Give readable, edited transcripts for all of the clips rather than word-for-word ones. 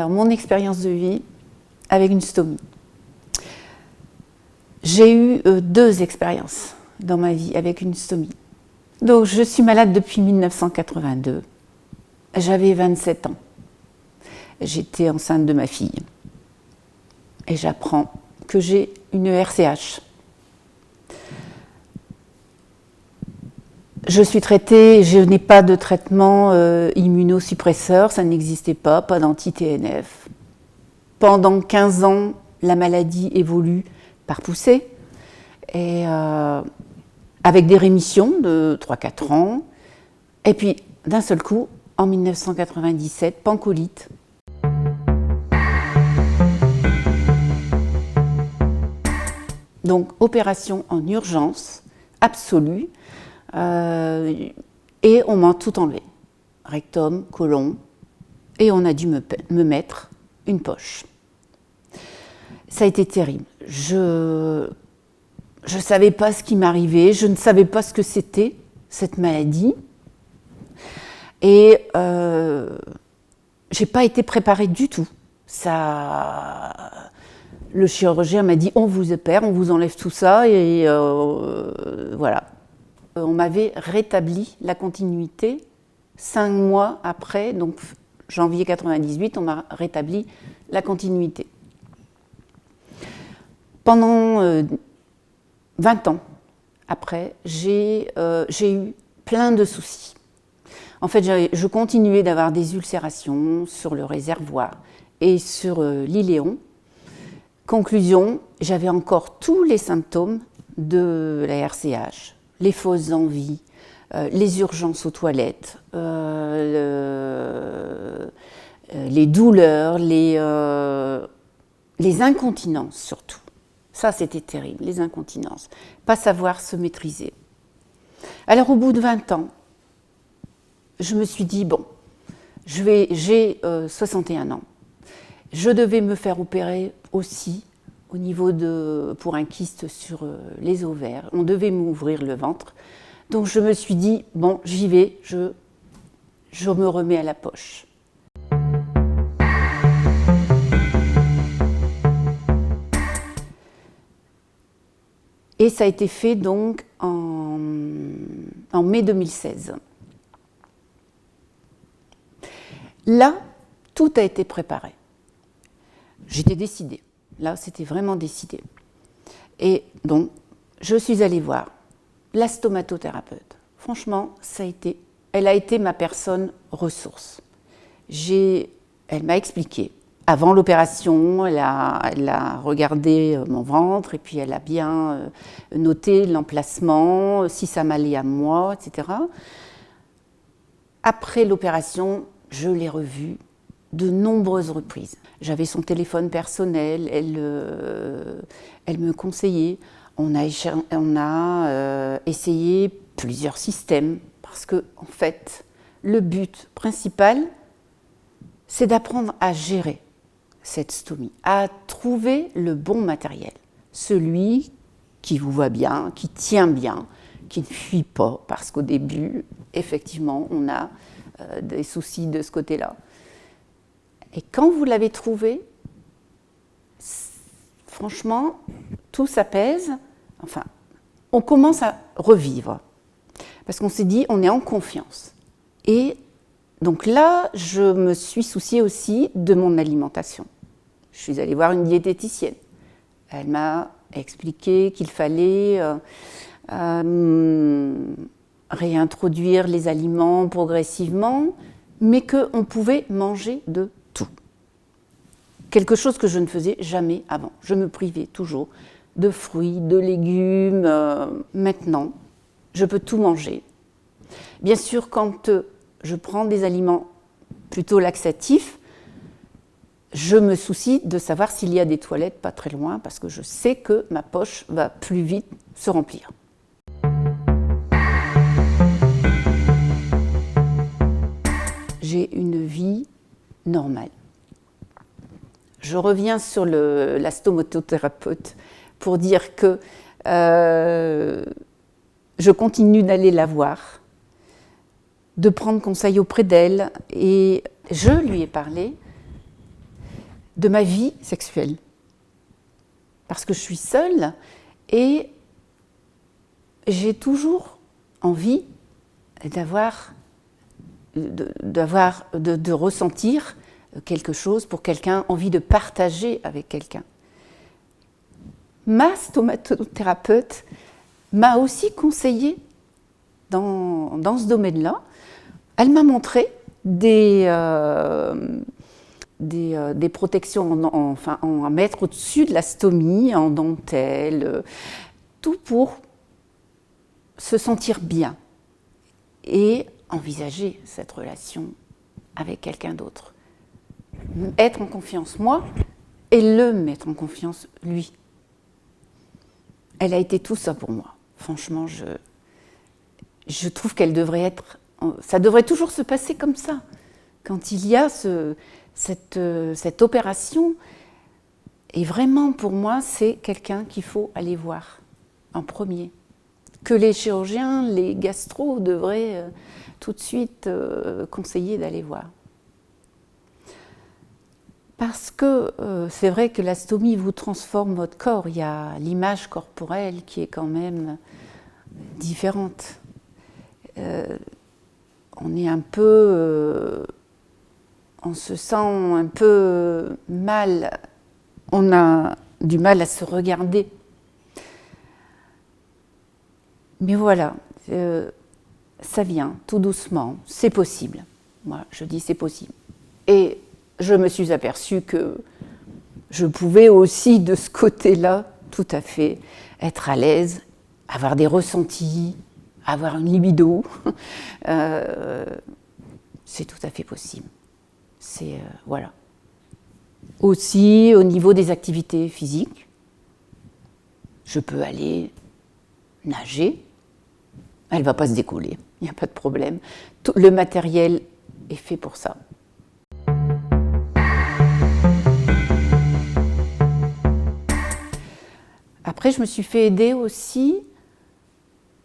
Alors, mon expérience de vie avec une stomie. J'ai eu 2 expériences dans ma vie avec une stomie. Donc, je suis malade depuis 1982. J'avais 27 ans. J'étais enceinte de ma fille. Et j'apprends que j'ai une RCH. Je suis traitée, je n'ai pas de traitement immunosuppresseur, ça n'existait pas d'anti-TNF. Pendant 15 ans, la maladie évolue par poussée, et avec des rémissions de 3-4 ans. Et puis, d'un seul coup, en 1997, pancolite. Donc, opération en urgence absolue. Et on m'a tout enlevé, rectum, côlon, et on a dû me mettre une poche. Ça a été terrible. Je ne savais pas ce qui m'arrivait, je ne savais pas ce que c'était, cette maladie. Et je n'ai pas été préparée du tout. Le chirurgien m'a dit, on vous opère, on vous enlève tout ça, et voilà. On m'avait rétabli la continuité 5 mois après, donc janvier 98, on m'a rétabli la continuité. Pendant 20 ans après, j'ai eu plein de soucis. En fait, je continuais d'avoir des ulcérations sur le réservoir et sur l'iléon. Conclusion, j'avais encore tous les symptômes de la RCH. Les fausses envies, les urgences aux toilettes, les douleurs, les incontinences surtout. Ça, c'était terrible, les incontinences. Pas savoir se maîtriser. Alors, au bout de 20 ans, je me suis dit, bon, j'ai 61 ans. Je devais me faire opérer aussi au niveau pour un kyste sur les ovaires. On devait m'ouvrir le ventre. Donc je me suis dit, bon, j'y vais, je me remets à la poche. Et ça a été fait donc en mai 2016. Là, tout a été préparé. J'étais décidée. Là, c'était vraiment décidé. Et donc, je suis allée voir la stomatothérapeute. Franchement, elle a été ma personne ressource. Elle m'a expliqué. Avant l'opération, elle a regardé mon ventre et puis elle a bien noté l'emplacement, si ça m'allait à moi, etc. Après l'opération, je l'ai revue de nombreuses reprises. J'avais son téléphone personnel, elle me conseillait. On a essayé plusieurs systèmes parce que, en fait, le but principal, c'est d'apprendre à gérer cette stomie, à trouver le bon matériel, celui qui vous va bien, qui tient bien, qui ne fuit pas, parce qu'au début, effectivement, on a des soucis de ce côté-là. Et quand vous l'avez trouvé, franchement, tout s'apaise. Enfin, on commence à revivre. Parce qu'on s'est dit, on est en confiance. Et donc là, je me suis souciée aussi de mon alimentation. Je suis allée voir une diététicienne. Elle m'a expliqué qu'il fallait réintroduire les aliments progressivement, mais qu'on pouvait manger de tout. Quelque chose que je ne faisais jamais avant. Je me privais toujours de fruits, de légumes. Maintenant, je peux tout manger. Bien sûr, quand je prends des aliments plutôt laxatifs, je me soucie de savoir s'il y a des toilettes pas très loin, parce que je sais que ma poche va plus vite se remplir. J'ai une vie normale. Je reviens sur la stomatothérapeute pour dire que je continue d'aller la voir, de prendre conseil auprès d'elle, et je lui ai parlé de ma vie sexuelle. Parce que je suis seule et j'ai toujours envie de ressentir quelque chose pour quelqu'un, envie de partager avec quelqu'un. Ma stomatothérapeute m'a aussi conseillé dans ce domaine-là. Elle m'a montré des protections à mettre au-dessus de la stomie, en dentelle, tout pour se sentir bien et envisager cette relation avec quelqu'un d'autre. Être en confiance, moi, et le mettre en confiance, lui. Elle a été tout ça pour moi. Franchement, je trouve qu'elle devrait être... Ça devrait toujours se passer comme ça. Quand il y a cette opération, et vraiment pour moi, c'est quelqu'un qu'il faut aller voir en premier. Que les chirurgiens, les gastros devraient tout de suite conseiller d'aller voir. Parce que c'est vrai que la stomie vous transforme votre corps. Il y a l'image corporelle qui est quand même différente. On est un peu... on se sent un peu mal. On a du mal à se regarder. Mais voilà, ça vient tout doucement. C'est possible. Moi, je dis c'est possible. Et je me suis aperçue que je pouvais aussi, de ce côté-là, tout à fait être à l'aise, avoir des ressentis, avoir une libido. C'est tout à fait possible. C'est, voilà. Aussi, au niveau des activités physiques, je peux aller nager. Elle ne va pas se décoller, il n'y a pas de problème. Tout, le matériel est fait pour ça. Après, je me suis fait aider aussi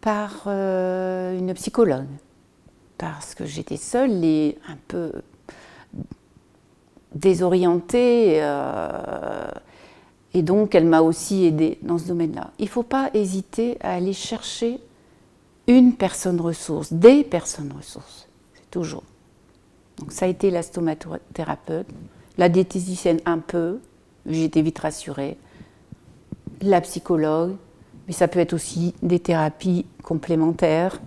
par une psychologue, parce que j'étais seule et un peu désorientée, et donc elle m'a aussi aidée dans ce domaine-là. Il ne faut pas hésiter à aller chercher une personne ressource, des personnes ressources, c'est toujours. Donc ça a été la stomatothérapeute, la diététicienne un peu, j'ai été vite rassurée, la psychologue, mais ça peut être aussi des thérapies complémentaires,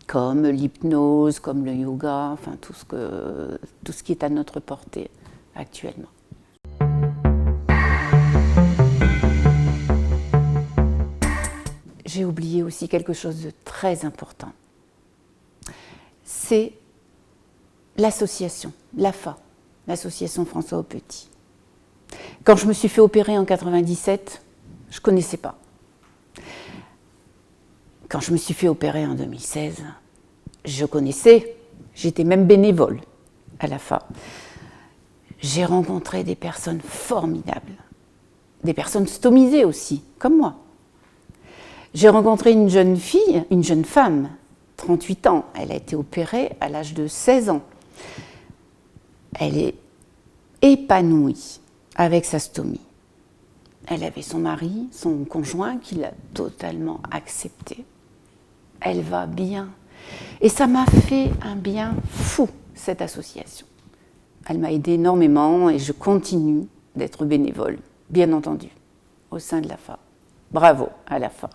comme l'hypnose, comme le yoga, enfin tout ce qui est à notre portée actuellement. J'ai oublié aussi quelque chose de très important. C'est l'association, l'AFA, l'association François Aupetit. Quand je me suis fait opérer en 97, je ne connaissais pas. Quand je me suis fait opérer en 2016, je connaissais, j'étais même bénévole à l'AFA. J'ai rencontré des personnes formidables, des personnes stomisées aussi, comme moi. J'ai rencontré une jeune fille, une jeune femme, 38 ans. Elle a été opérée à l'âge de 16 ans. Elle est épanouie avec sa stomie. Elle avait son mari, son conjoint, qui l'a totalement acceptée. Elle va bien. Et ça m'a fait un bien fou, cette association. Elle m'a aidée énormément et je continue d'être bénévole, bien entendu, au sein de l'AFA. Bravo à l'AFA.